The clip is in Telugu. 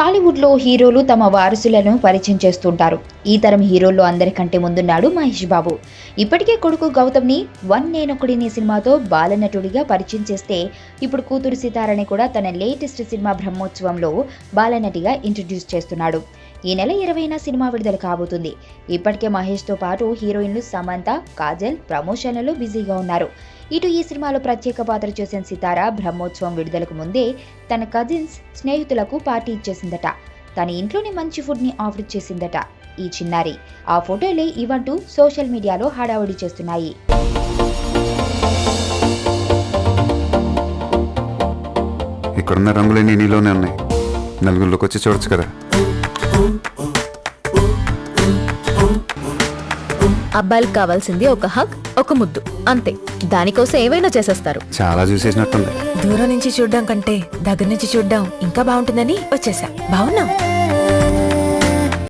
టాలీవుడ్లో హీరోలు తమ వారసులను పరిచయం చేస్తుంటారు. ఈ తరం హీరోల్లో అందరికంటే ముందున్నాడు మహేష్ బాబు. ఇప్పటికే కొడుకు గౌతమ్ని వన్ నేనొకడిని సినిమాతో బాలనటుడిగా పరిచయం చేస్తే, ఇప్పుడు కూతురు సితారని కూడా తన లేటెస్ట్ సినిమా బ్రహ్మోత్సవంలో బాలనటిగా ఇంట్రడ్యూస్ చేస్తున్నాడు. ఈ నెల 20న సినిమా విడుదల కాబోతుంది. ఇప్పటికే మహేష్తో పాటు హీరోయిన్లు సమంత, కాజల్ ప్రమోషన్లలో బిజీగా ఉన్నారు. ఇటు ఈ సినిమాలో ప్రత్యేక పాత్ర చేసిన సితార బ్రహ్మోత్సవం విడుదలకు ముందే తన కజిన్స్, స్నేహితులకు పార్టీ ఇచ్చేసిందట. తన ఇంట్లోనే మంచి ఫుడ్ని ఆఫర్ చేసిందట ఈ చిన్నారి. ఆ ఫోటోలే ఇవంటూ సోషల్ మీడియాలో హడావుడి చేస్తున్నాయి. ఇక్కడున్న రంగులన్నీ నీలోనే ఉన్నాయి. నలుగురిలోకి వచ్చి చూడొచ్చు కదా. అబ్బాయిలకు కావాల్సింది ఒక హగ్, ఒక ముద్దు, అంతే. దానికోసం ఏవైనా చేసేస్తారు. చాలా చూసేసినట్టుంది. దూరం నుంచి చూడడం కంటే దగ్గర నుంచి చూడడం ఇంకా బాగుంటుందని వచ్చేసా. బాగున్నాం.